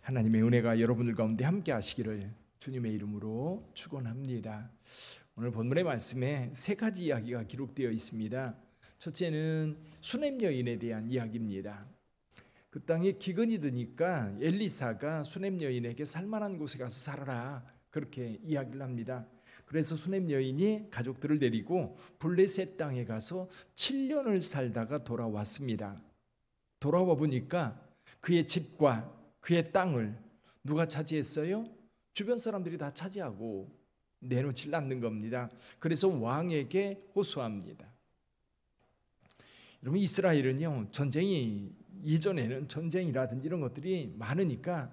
하나님의 은혜가 여러분들 가운데 함께 하시기를 주님의 이름으로 축원합니다. 오늘 본문의 말씀에 세 가지 이야기가 기록되어 있습니다. 첫째는 수넴 여인에 대한 이야기입니다. 그 땅에 기근이 드니까 엘리사가 수넴 여인에게 살만한 곳에 가서 살아라, 그렇게 이야기를 합니다. 그래서 수넴 여인이 가족들을 데리고 블레셋 땅에 가서 7년을 살다가 돌아왔습니다. 돌아와 보니까 그의 집과 그의 땅을 누가 차지했어요? 주변 사람들이 다 차지하고 내놓질 않는 겁니다. 그래서 왕에게 호소합니다. 여러분, 이스라엘은요, 전쟁이 이전에는 전쟁이라든지 이런 것들이 많으니까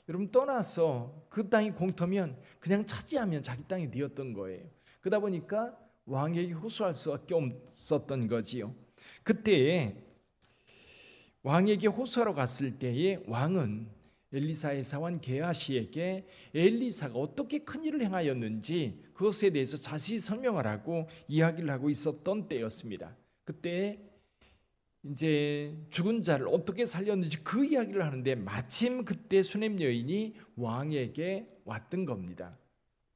여러분 떠나서 그 땅이 공터면 그냥 차지하면 자기 땅이 되었던 거예요. 그러다 보니까 왕에게 호소할 수밖에 없었던 거지요. 그때에 왕에게 호소하러 갔을 때에 왕은 엘리사의 사원 게하시에게 엘리사가 어떻게 큰 일을 행하였는지 그것에 대해서 자세히 설명하라고 이야기를 하고 있었던 때였습니다. 그때 이제 죽은 자를 어떻게 살렸는지 그 이야기를 하는데 마침 그때 수넴 여인이 왕에게 왔던 겁니다.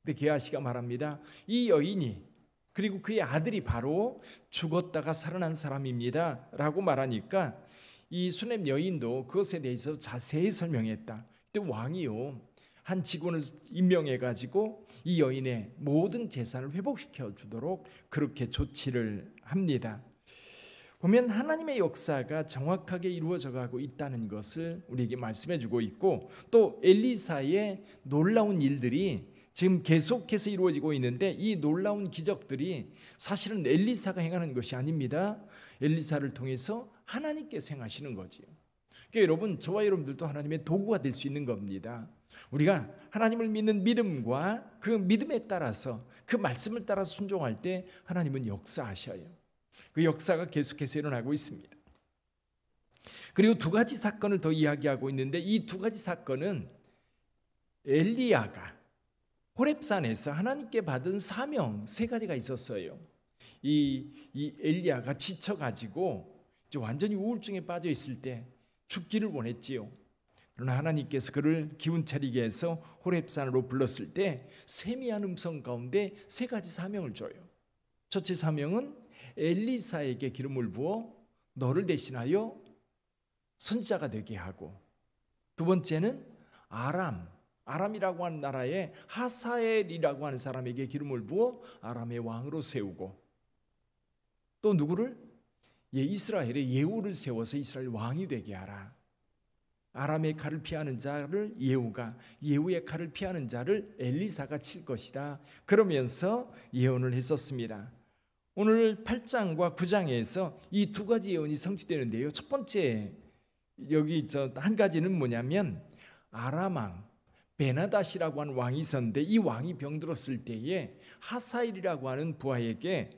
근데 게하시가 말합니다. 이 여인이 그리고 그의 아들이 바로 죽었다가 살아난 사람입니다 라고 말하니까 이 수넴 여인도 그것에 대해서 자세히 설명했다. 그때 왕이요, 한 직원을 임명해 가지고 이 여인의 모든 재산을 회복시켜 주도록 그렇게 조치를 합니다. 보면 하나님의 역사가 정확하게 이루어져 가고 있다는 것을 우리에게 말씀해 주고 있고, 또 엘리사의 놀라운 일들이 지금 계속해서 이루어지고 있는데 이 놀라운 기적들이 사실은 엘리사가 행하는 것이 아닙니다. 엘리사를 통해서 하나님께서 행하시는 거지요. 그러니까 여러분, 저와 여러분들도 하나님의 도구가 될 수 있는 겁니다. 우리가 하나님을 믿는 믿음과 그 믿음에 따라서 그 말씀을 따라 순종할 때 하나님은 역사하셔요. 그 역사가 계속해서 일어나고 있습니다. 그리고 두 가지 사건을 더 이야기하고 있는데 이 두 가지 사건은 엘리야가 호렙산에서 하나님께 받은 사명 세 가지가 있었어요. 이 엘리야가 지쳐가지고 이제 완전히 우울증에 빠져 있을 때 죽기를 원했지요. 그러나 하나님께서 그를 기운 차리게 해서 호렙산으로 불렀을 때 세미한 음성 가운데 세 가지 사명을 줘요. 첫째 사명은 엘리사에게 기름을 부어 너를 대신하여 선지자가 되게 하고, 두 번째는 아람이라고 하는 나라의 하사엘이라고 하는 사람에게 기름을 부어 아람의 왕으로 세우고, 또 누구를? 이스라엘의 예후를 세워서 이스라엘 왕이 되게 하라. 아람의 칼을 피하는 자를 예후의 칼을 피하는 자를 엘리사가 칠 것이다. 그러면서 예언을 했었습니다. 오늘 8장과 9장에서 이 두 가지 예언이 성취되는데요. 첫 번째 여기 한 가지는 뭐냐면 아람 왕 베나닷이라고 하는 왕이 있었는데 이 왕이 병들었을 때에 하사일이라고 하는 부하에게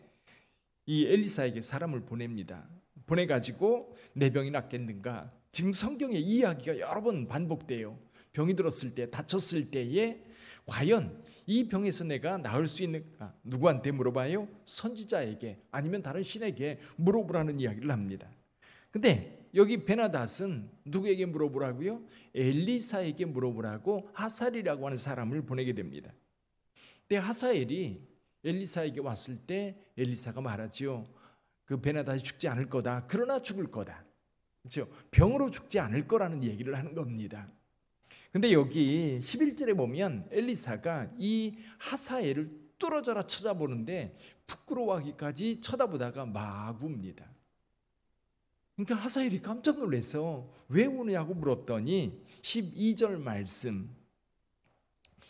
이 엘리사에게 사람을 보냅니다. 보내가지고 내 병이 낫겠는가? 지금 성경에 이 이야기가 여러 번 반복돼요. 병이 들었을 때, 다쳤을 때에 과연 이 병에서 내가 나을 수 있는가? 누구한테 물어봐요? 선지자에게, 아니면 다른 신에게 물어보라는 이야기를 합니다. 근데 여기 베나닷은 누구에게 물어보라고요? 엘리사에게 물어보라고 하사엘이라고 하는 사람을 보내게 됩니다. 근데 하사엘이 엘리사에게 왔을 때 엘리사가 말하지요. 그 베나닷이 죽지 않을 거다. 그러나 죽을 거다. 그렇죠? 병으로 죽지 않을 거라는 얘기를 하는 겁니다. 근데 여기 11절에 보면 엘리사가 이 하사엘을 뚫어져라 쳐다보는데 부끄러워하기까지 쳐다보다가 마구 웁니다. 그러니까 하사엘이 깜짝 놀라서 왜 우느냐고 물었더니 12절 말씀,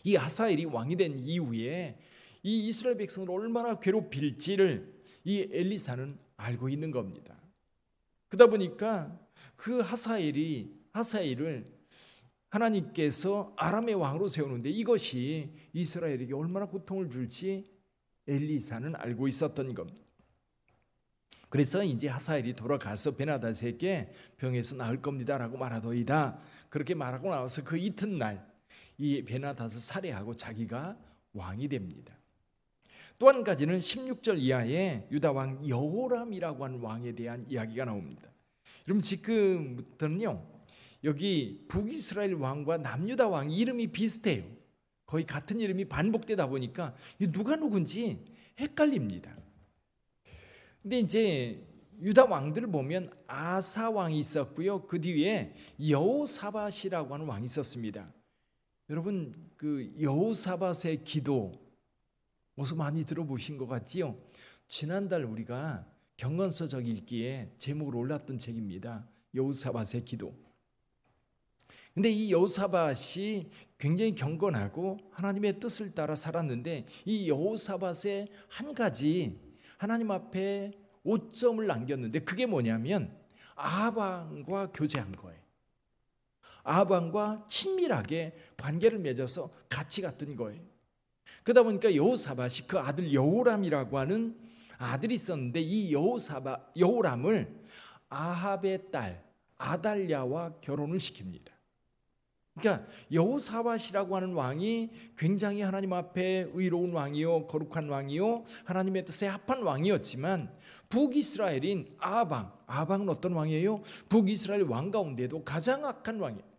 이 하사엘이 왕이 된 이후에 이 이스라엘 백성을 얼마나 괴롭힐지를 이 엘리사는 알고 있는 겁니다. 그러다 보니까 그 하사엘을 하나님께서 아람의 왕으로 세우는데 이것이 이스라엘에게 얼마나 고통을 줄지 엘리사는 알고 있었던 겁니다. 그래서 이제 하사엘이 돌아가서 베나닷에게 병에서 나을 겁니다라고 말하더이다. 그렇게 말하고 나와서 그 이튿날 이 베나닷을 살해하고 자기가 왕이 됩니다. 또 한 가지는 16절 이하에 유다 왕 여호람이라고 하는 왕에 대한 이야기가 나옵니다. 여러분, 지금부터는요, 여기 북이스라엘 왕과 남유다 왕 이름이 비슷해요. 거의 같은 이름이 반복되다 보니까 누가 누군지 헷갈립니다. 근데 이제 유다 왕들을 보면 아사 왕이 있었고요. 그 뒤에 여호사밧이라고 하는 왕이 있었습니다. 여러분 그 여호사밧의 기도 어서 많이 들어보신 것 같지요? 지난달 우리가 경건서적 읽기에 제목으로 올랐던 책입니다. 여호사밧의 기도. 근데 이 여호사밧이 굉장히 경건하고 하나님의 뜻을 따라 살았는데 이 여호사밧의 한 가지 하나님 앞에 오점을 남겼는데 그게 뭐냐면 아합 왕과 교제한 거예요. 아합 왕과 친밀하게 관계를 맺어서 같이 갔던 거예요. 그러다 보니까 여호사밧이 그 아들 여호람이라고 하는 아들이 있었는데 이 여호람을 아합의 딸 아달랴와 결혼을 시킵니다. 그러니까 여호사밧이라고 하는 왕이 굉장히 하나님 앞에 의로운 왕이요 거룩한 왕이요 하나님의 뜻에 합한 왕이었지만 북이스라엘인 아합왕은 어떤 왕이에요? 북이스라엘 왕 가운데도 가장 악한 왕이에요.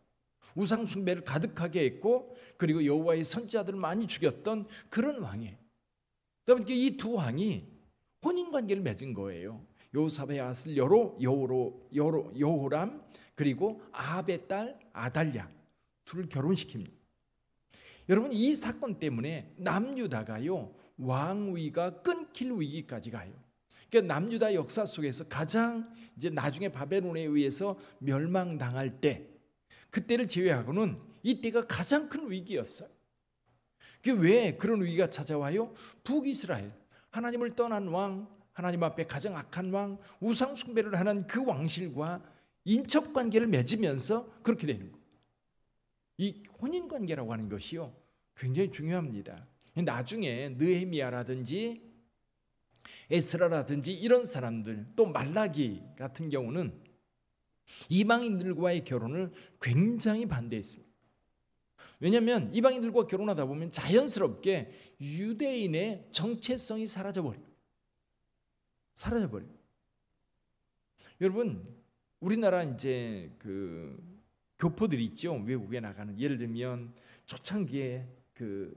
우상 숭배를 가득하게 했고 그리고 여호와의 선지자들을 많이 죽였던 그런 왕이에요. 그러니까 이 두 왕이 혼인 관계를 맺은 거예요. 여호사밧의 아들 여호람 그리고 아합의 딸 아달랴 둘을 결혼시킵니다. 여러분 이 사건 때문에 남유다가요 왕위가 끊길 위기까지 가요. 그러니까 남유다 역사 속에서 가장 이제 나중에 바벨론에 의해서 멸망당할 때 그때를 제외하고는 이때가 가장 큰 위기였어요. 그게 왜 그런 위기가 찾아와요? 북이스라엘 하나님을 떠난 왕, 하나님 앞에 가장 악한 왕, 우상 숭배를 하는 그 왕실과 인척 관계를 맺으면서 그렇게 되는 거예요. 이 혼인 관계라고 하는 것이요 굉장히 중요합니다. 나중에 느헤미야라든지 에스라라든지 이런 사람들 또 말라기 같은 경우는 이방인들과의 결혼을 굉장히 반대했습니다. 왜냐하면 이방인들과 결혼하다 보면 자연스럽게 유대인의 정체성이 사라져버려요. 여러분 우리나라 이제 그 교포들이 있죠. 외국에 나가는 예를 들면 초창기에 그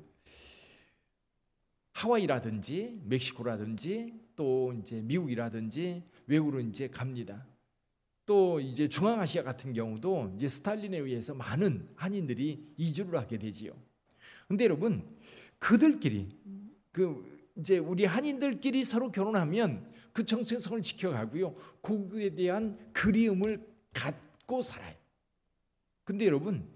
하와이라든지 멕시코라든지 또 이제 미국이라든지 외국으로 이제 갑니다. 또 이제 중앙아시아 같은 경우도 이제 스탈린에 의해서 많은 한인들이 이주를 하게 되지요. 근데 여러분 그들끼리 그 이제 우리 한인들끼리 서로 결혼하면 그 정체성을 지켜가고요. 그에 대한 그리움을 갖고 살아요. 근데 여러분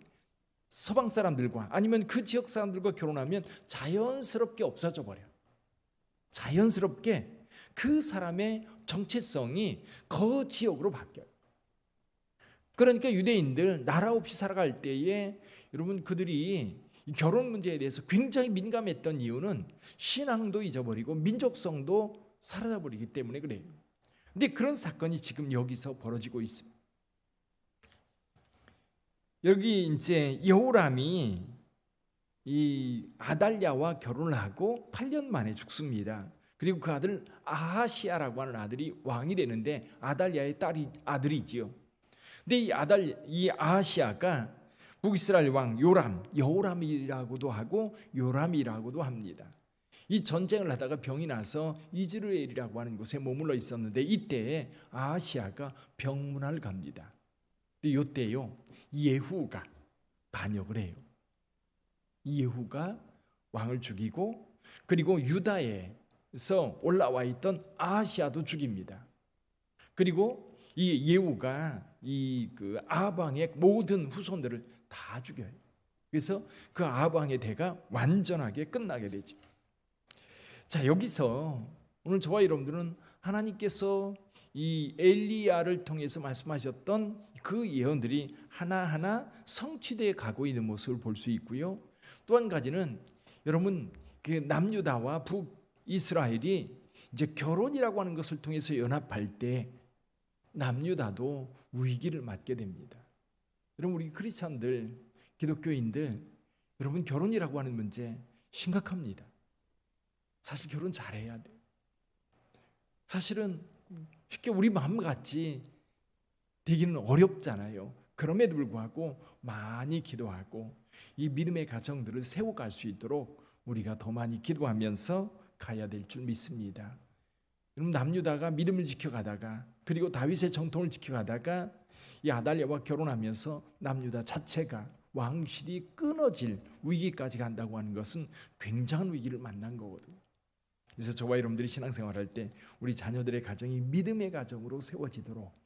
서방 사람들과 아니면 그 지역 사람들과 결혼하면 자연스럽게 없어져 버려요. 자연스럽게 그 사람의 정체성이 그 지역으로 바뀌어요. 그러니까 유대인들 나라 없이 살아갈 때에 여러분 그들이 결혼 문제에 대해서 굉장히 민감했던 이유는 신앙도 잊어버리고 민족성도 사라져버리기 때문에 그래요. 근데 그런 사건이 지금 여기서 벌어지고 있습니다. 여기 이제 여호람이 이 아달랴와 결혼을 하고 8년 만에 죽습니다. 그리고 그 아들 아하시아라고 하는 아들이 왕이 되는데 아달랴의 아들이지요. 근데 이 아하시아가 북이스라엘 왕 여호람이라고도 하고 요람이라고도 합니다. 이 전쟁을 하다가 병이 나서 이즈라엘이라고 하는 곳에 머물러 있었는데 이때에 아하시아가 병문안을 갑니다. 근데 이때요 예후가 반역을 해요. 예후가 왕을 죽이고 그리고 유다에서 올라와 있던 아하시아도 죽입니다. 그리고 이 예후가 이 그 아합 왕의 모든 후손들을 다 죽여요. 그래서 그 아합 왕의 대가 완전하게 끝나게 되죠. 자, 여기서 오늘 저와 여러분들은 하나님께서 이 엘리야를 통해서 말씀하셨던 그 예언들이 하나하나 성취되어 가고 있는 모습을 볼 수 있고요. 또 한 가지는 여러분 그 남유다와 북이스라엘이 이제 결혼이라고 하는 것을 통해서 연합할 때 남유다도 위기를 맞게 됩니다. 여러분 우리 크리스찬들, 기독교인들 여러분 결혼이라고 하는 문제 심각합니다. 사실 결혼 잘해야 돼요. 사실은 쉽게 우리 마음같이 되기는 어렵잖아요. 그럼에도 불구하고 많이 기도하고 이 믿음의 가정들을 세워갈 수 있도록 우리가 더 많이 기도하면서 가야 될 줄 믿습니다. 여러분, 남유다가 믿음을 지켜가다가 그리고 다윗의 정통을 지켜가다가 이 아달랴와 결혼하면서 남유다 자체가 왕실이 끊어질 위기까지 간다고 하는 것은 굉장한 위기를 만난 거거든요. 그래서 저와 여러분들이 신앙생활할 때 우리 자녀들의 가정이 믿음의 가정으로 세워지도록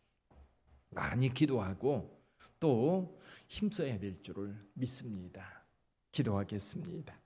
많이 기도하고 또 힘써야 될 줄을 믿습니다. 기도하겠습니다.